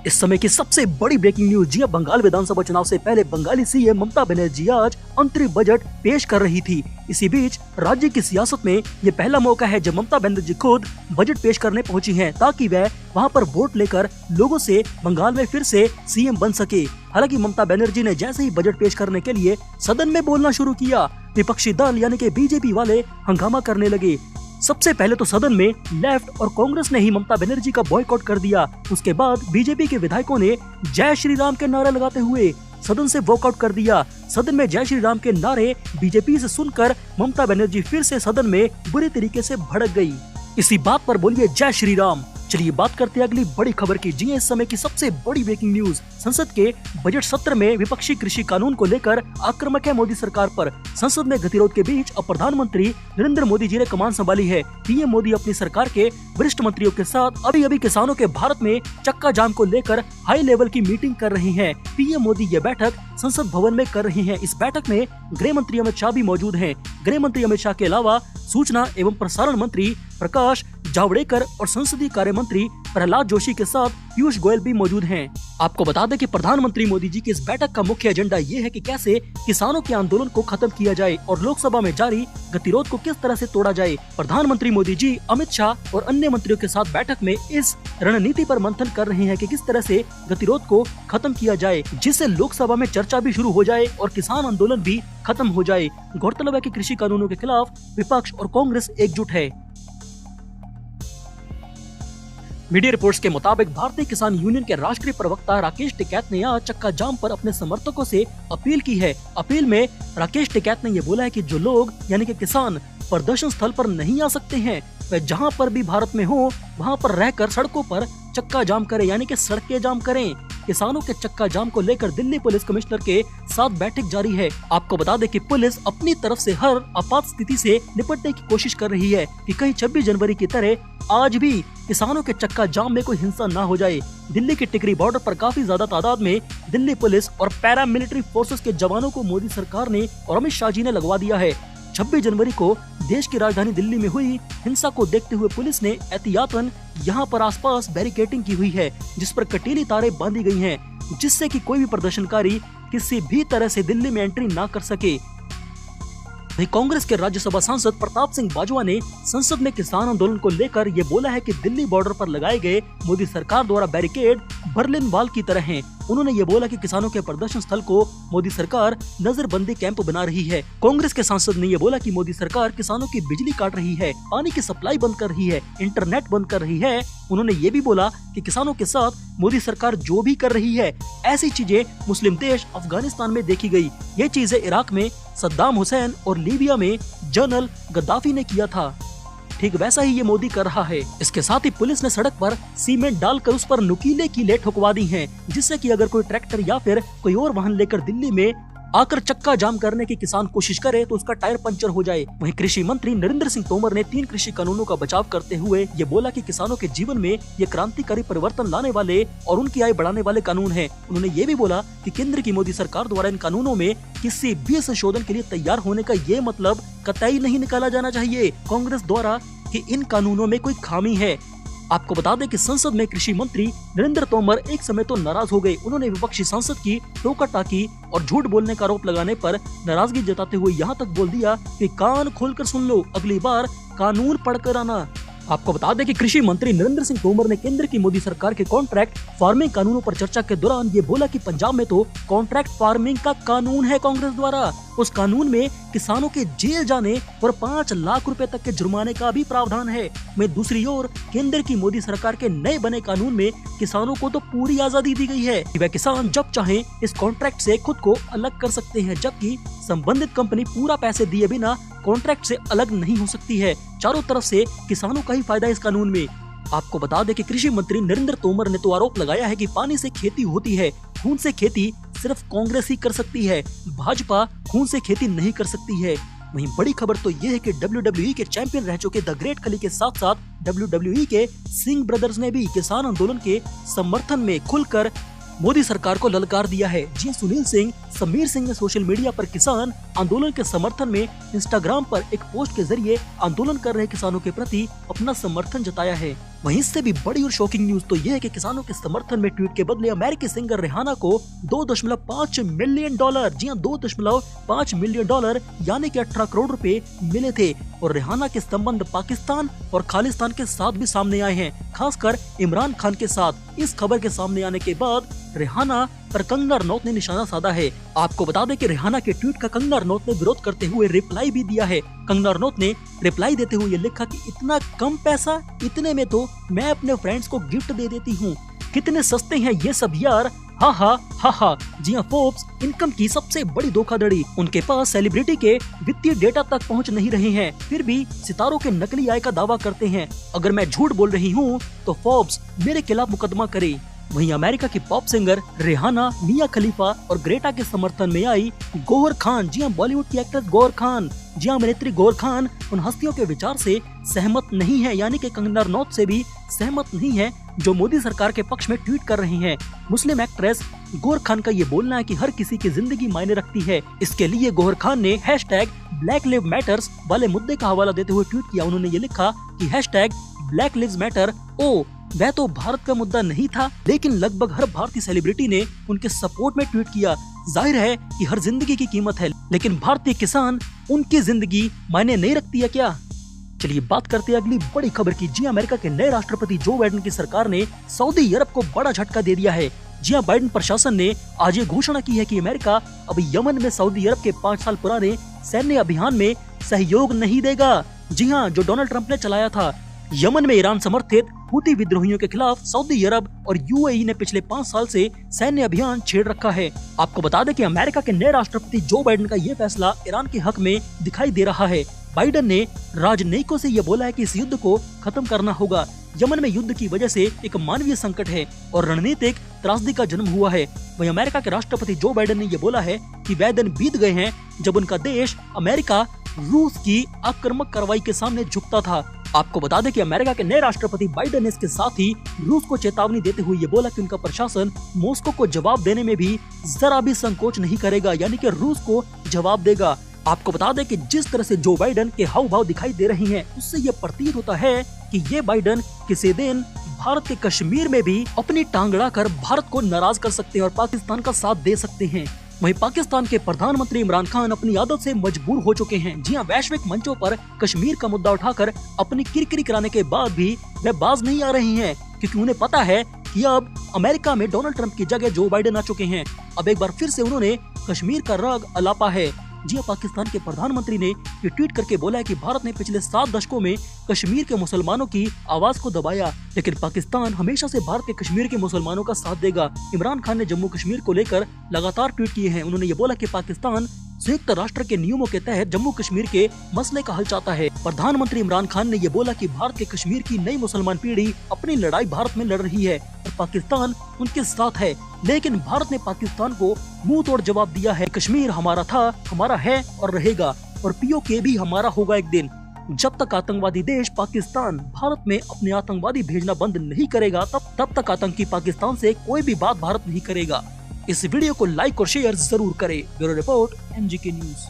इस समय की सबसे बड़ी ब्रेकिंग न्यूज। जी बंगाल विधानसभा चुनाव से पहले बंगाली सीएम ममता बनर्जी आज अंतरिम बजट पेश कर रही थी। इसी बीच राज्य की सियासत में ये पहला मौका है जब ममता बनर्जी खुद बजट पेश करने पहुंची हैं, ताकि वह वहां पर वोट लेकर लोगों से बंगाल में फिर से सीएम बन सके। हालांकि ममता बनर्जी ने जैसे ही बजट पेश करने के लिए सदन में बोलना शुरू किया, विपक्षी दल यानी कि बीजेपी वाले हंगामा करने लगे। सबसे पहले तो सदन में लेफ्ट और कांग्रेस ने ही ममता बनर्जी का बॉयकॉट कर दिया। उसके बाद बीजेपी के विधायकों ने जय श्री राम के नारे लगाते हुए सदन से वॉकआउट कर दिया। सदन में जय श्री राम के नारे बीजेपी से सुनकर ममता बनर्जी फिर से सदन में बुरी तरीके से भड़क गई। इसी बात पर बोलिए जय श्री राम। चलिए बात करते हैं अगली बड़ी खबर की। जी इस समय की सबसे बड़ी ब्रेकिंग न्यूज। संसद के बजट सत्र में विपक्षी कृषि कानून को लेकर आक्रामक है मोदी सरकार पर। संसद में गतिरोध के बीच अब प्रधानमंत्री नरेंद्र मोदी जी ने कमान संभाली है। पीएम मोदी अपनी सरकार के वरिष्ठ मंत्रियों के साथ अभी किसानों के भारत में चक्का जाम को लेकर हाई लेवल की मीटिंग कर रहे हैं। पीएम मोदी ये बैठक संसद भवन में कर रहे हैं। इस बैठक में गृह मंत्री अमित शाह भी मौजूद हैं। गृह मंत्री अमित शाह के अलावा सूचना एवं प्रसारण मंत्री प्रकाश जावड़ेकर और संसदीय कार्य मंत्री प्रहलाद जोशी के साथ पीयूष गोयल भी मौजूद हैं। आपको बता दें कि प्रधानमंत्री मोदी जी की इस बैठक का मुख्य एजेंडा ये है कि कैसे किसानों के आंदोलन को खत्म किया जाए और लोकसभा में जारी गतिरोध को किस तरह से तोड़ा जाए। प्रधानमंत्री मोदी जी अमित शाह और अन्य मंत्रियों के साथ बैठक में इस रणनीति पर मंथन कर रहे हैं कि किस तरह से गतिरोध को खत्म किया जाए, जिससे लोकसभा में चर्चा भी शुरू हो जाए और किसान आंदोलन भी खत्म हो जाए। गौरतलब है कि कृषि कानूनों के खिलाफ विपक्ष और कांग्रेस एकजुट है। मीडिया रिपोर्ट्स के मुताबिक भारतीय किसान यूनियन के राष्ट्रीय प्रवक्ता राकेश टिकैत ने आज चक्का जाम पर अपने समर्थकों से अपील की है। अपील में राकेश टिकैत ने यह बोला है कि जो लोग यानी कि किसान प्रदर्शन स्थल पर नहीं आ सकते हैं, वे जहां पर भी भारत में हो वहां पर रहकर सड़कों पर चक्का जाम करें, यानी कि सड़कें जाम करें। किसानों के चक्का जाम को लेकर दिल्ली पुलिस कमिश्नर के साथ बैठक जारी है। आपको बता दें कि पुलिस अपनी तरफ से हर आपात स्थिति से निपटने की कोशिश कर रही है कि कहीं 26 जनवरी की तरह आज भी किसानों के चक्का जाम में कोई हिंसा ना हो जाए। दिल्ली के टिकरी बॉर्डर पर काफी ज्यादा तादाद में दिल्ली पुलिस और पैरामिलिट्री फोर्सेस के जवानों को मोदी सरकार ने और अमित शाह जी ने लगवा दिया है। 26 जनवरी को देश की राजधानी दिल्ली में हुई हिंसा को देखते हुए पुलिस ने एहतियातन यहां पर आसपास बैरिकेडिंग की हुई है, जिस पर कटीली तारें बांधी गई हैं, जिससे कि कोई भी प्रदर्शनकारी किसी भी तरह से दिल्ली में एंट्री ना कर सके। वहीं कांग्रेस के राज्यसभा सांसद प्रताप सिंह बाजवा ने संसद में किसान आंदोलन को लेकर ये बोला है कि दिल्ली बॉर्डर पर लगाए गए मोदी सरकार द्वारा बैरिकेड बर्लिन वाल की तरह हैं। उन्होंने ये बोला कि किसानों के प्रदर्शन स्थल को मोदी सरकार नजरबंदी कैंप बना रही है। कांग्रेस के सांसद ने ये बोला कि मोदी सरकार किसानों की बिजली काट रही है, पानी की सप्लाई बंद कर रही है, इंटरनेट बंद कर रही है। उन्होंने ये भी बोला कि किसानों के साथ मोदी सरकार जो भी कर रही है, ऐसी चीजें मुस्लिम देश अफगानिस्तान में देखी गई। ये चीजें इराक में सद्दाम हुसैन और लीबिया में जनरल गद्दाफी ने किया था, ठीक वैसा ही ये मोदी कर रहा है। इसके साथ ही पुलिस ने सड़क पर सीमेंट डालकर उस पर नुकीले कीले ठुकवा दी हैं, जिससे कि अगर कोई ट्रैक्टर या फिर कोई और वाहन लेकर दिल्ली में आकर चक्का जाम करने की किसान कोशिश करे तो उसका टायर पंचर हो जाए। वहीं कृषि मंत्री नरेंद्र सिंह तोमर ने 3 कृषि कानूनों का बचाव करते हुए ये बोला कि किसानों के जीवन में ये क्रांतिकारी परिवर्तन लाने वाले और उनकी आय बढ़ाने वाले कानून हैं। उन्होंने ये भी बोला कि केंद्र की मोदी सरकार द्वारा इन कानूनों में किसी भी संशोधन के लिए तैयार होने का ये मतलब कतई नहीं निकाला जाना चाहिए कांग्रेस द्वारा कि इन कानूनों में कोई खामी है। आपको बता दें कि संसद में कृषि मंत्री नरेंद्र तोमर एक समय तो नाराज हो गए। उन्होंने विपक्षी सांसद की टोका टाकी और झूठ बोलने का आरोप लगाने पर नाराजगी जताते हुए यहाँ तक बोल दिया कि कान खोलकर सुन लो, अगली बार कानून पढ़कर आना। आपको बता दें कि कृषि मंत्री नरेंद्र सिंह तोमर ने केंद्र की मोदी सरकार के कॉन्ट्रैक्ट फार्मिंग कानूनों पर चर्चा के दौरान ये बोला कि पंजाब में तो कॉन्ट्रैक्ट फार्मिंग का कानून है कांग्रेस द्वारा। उस कानून में किसानों के जेल जाने और 5 लाख रुपए तक के जुर्माने का भी प्रावधान है। में दूसरी ओर केंद्र की मोदी सरकार के नए बने कानून में किसानों को तो पूरी आजादी दी गई है कि वह किसान जब चाहे इस कॉन्ट्रैक्ट से खुद को अलग कर सकते हैं, जबकि संबंधित कंपनी पूरा पैसे दिए बिना कॉन्ट्रैक्ट से अलग नहीं हो सकती है। चारों तरफ से किसानों का ही फायदा इस कानून में। आपको बता दें कि कृषि मंत्री नरेंद्र तोमर ने तो आरोप लगाया है कि पानी से खेती होती है, खून से खेती सिर्फ कांग्रेस ही कर सकती है, भाजपा खून से खेती नहीं कर सकती है। वहीं बड़ी खबर तो ये है कि WWE के चैंपियन रह चुके द ग्रेट खली के साथ साथ WWE के सिंह ब्रदर्स ने भी किसान आंदोलन के समर्थन में खुलकर मोदी सरकार को ललकार दिया है। जी सुनील सिंह, समीर सिंह ने सोशल मीडिया पर किसान आंदोलन के समर्थन में इंस्टाग्राम पर एक पोस्ट के जरिए आंदोलन कर रहे किसानों के प्रति अपना समर्थन जताया है। वहीं इससे भी बड़ी और शॉकिंग न्यूज तो ये है कि किसानों के समर्थन में ट्वीट के बदले अमेरिकी सिंगर रिहाना को $2.5 मिलियन, जी हाँ $2.5 मिलियन यानी कि 18 करोड़ रुपए मिले थे। और रिहाना के संबंध पाकिस्तान और खालिस्तान के साथ भी सामने आए हैं, खासकर इमरान खान के साथ। इस खबर के सामने आने के बाद रिहाना पर कंगना रनौत ने निशाना साधा है। आपको बता दें कि रिहाना के ट्वीट का कंगना रनौत ने विरोध करते हुए रिप्लाई भी दिया है। कंगना रनौत ने रिप्लाई देते हुए लिखा कि इतना कम पैसा, इतने में तो मैं अपने फ्रेंड्स को गिफ्ट दे देती हूँ। कितने सस्ते हैं ये सब यार, हा हा हा हा। जी हाँ, फोर्ब्स इनकम की सबसे बड़ी धोखाधड़ी। उनके पास सेलिब्रिटी के वित्तीय डेटा तक पहुंच नहीं रहे हैं, फिर भी सितारों के नकली आय का दावा करते हैं। अगर मैं झूठ बोल रही हूँ तो फोर्ब्स मेरे खिलाफ मुकदमा करे। वहीं अमेरिका की पॉप सिंगर रिहाना, मिया खलीफा और ग्रेटा के समर्थन में आई गौहर खान, जी हाँ बॉलीवुड की एक्ट्रेस गौहर खान, जी हाँ अभिनेत्री गौहर खान उन हस्तियों के विचार से सहमत नहीं है, यानी कि कंगना रनौत से भी सहमत नहीं है जो मोदी सरकार के पक्ष में ट्वीट कर रही हैं। मुस्लिम एक्ट्रेस गौहर खान का ये बोलना है कि हर किसी की जिंदगी मायने रखती है। इसके लिए गौहर खान ने #Black Lives Matters वाले मुद्दे का हवाला देते हुए ट्वीट किया। उन्होंने ये लिखा कि #Black Lives Matter, ओ वह तो भारत का मुद्दा नहीं था, लेकिन लगभग हर भारतीय सेलिब्रिटी ने उनके सपोर्ट में ट्वीट किया। जाहिर है कि हर जिंदगी की कीमत है, लेकिन भारतीय किसान, उनकी जिंदगी मायने नहीं रखती है क्या? चलिए बात करते हैं अगली बड़ी खबर की। जी अमेरिका के नए राष्ट्रपति जो बाइडेन की सरकार ने सऊदी अरब को बड़ा झटका दे दिया है। जी हाँ, बाइडेन प्रशासन ने आज ये घोषणा की है कि अमेरिका अब यमन में सऊदी अरब के 5 साल पुराने सैन्य अभियान में सहयोग नहीं देगा। जी हाँ, जो डोनाल्ड ट्रंप ने चलाया था। यमन में ईरान समर्थित हुती विद्रोहियों के खिलाफ सऊदी अरब और यूएई ने पिछले 5 साल से सैन्य अभियान छेड़ रखा है। आपको बता दें कि अमेरिका के नए राष्ट्रपति जो बाइडेन का ये फैसला ईरान के हक में दिखाई दे रहा है। बाइडेन ने राजनयिकों से ये बोला है कि इस युद्ध को खत्म करना होगा। यमन में युद्ध की वजह से एक मानवीय संकट है और रणनीतिक त्रासदी का जन्म हुआ है। वहीं अमेरिका के राष्ट्रपति जो बाइडेन ने ये बोला है कि वह दिन बीत गए हैं जब उनका देश अमेरिका रूस की आक्रामक कार्रवाई के सामने झुकता था। आपको बता दें कि अमेरिका के नए राष्ट्रपति बाइडेन ने इसके साथ ही रूस को चेतावनी देते हुए ये बोला कि उनका प्रशासन मॉस्को को जवाब देने में भी जरा भी संकोच नहीं करेगा, यानी कि रूस को जवाब देगा। आपको बता दें कि जिस तरह से जो बाइडेन के हाव भाव दिखाई दे रहे हैं, उससे ये प्रतीत होता है कि ये बाइडेन किसी दिन भारत के कश्मीर में भी अपनी टांग अड़ाकर भारत को नाराज कर सकते हैं और पाकिस्तान का साथ दे सकते हैं। वहीं पाकिस्तान के प्रधानमंत्री इमरान खान अपनी आदत से मजबूर हो चुके हैं। जी हाँ, वैश्विक मंचों पर कश्मीर का मुद्दा उठाकर अपनी किरकिरी कराने के बाद भी वे बाज नहीं आ रही हैं, क्योंकि उन्हें पता है कि अब अमेरिका में डोनाल्ड ट्रंप की जगह जो बाइडेन आ चुके हैं। अब एक बार फिर से उन्होंने कश्मीर का राग अलापा है। जी पाकिस्तान के प्रधानमंत्री ने ये ट्वीट करके बोला है कि भारत ने पिछले 7 दशकों में कश्मीर के मुसलमानों की आवाज को दबाया, लेकिन पाकिस्तान हमेशा से भारत के कश्मीर के मुसलमानों का साथ देगा। इमरान खान ने जम्मू कश्मीर को लेकर लगातार ट्वीट किए हैं। उन्होंने ये बोला कि पाकिस्तान संयुक्त राष्ट्र के नियमों के तहत जम्मू कश्मीर के मसले का हल चाहता है। प्रधानमंत्री इमरान खान ने ये बोला कि भारत के कश्मीर की नई मुसलमान पीढ़ी अपनी लड़ाई भारत में लड़ रही है और पाकिस्तान उनके साथ है, लेकिन भारत ने पाकिस्तान को मुंह तोड़ जवाब दिया है। कश्मीर हमारा था, हमारा है और रहेगा, और पीओके भी हमारा होगा एक दिन। जब तक आतंकवादी देश पाकिस्तान भारत में अपने आतंकवादी भेजना बंद नहीं करेगा, तब तक आतंकी पाकिस्तान से कोई भी बात भारत नहीं करेगा। इस वीडियो को लाइक और शेयर जरूर करें। Bureau report, MGK news.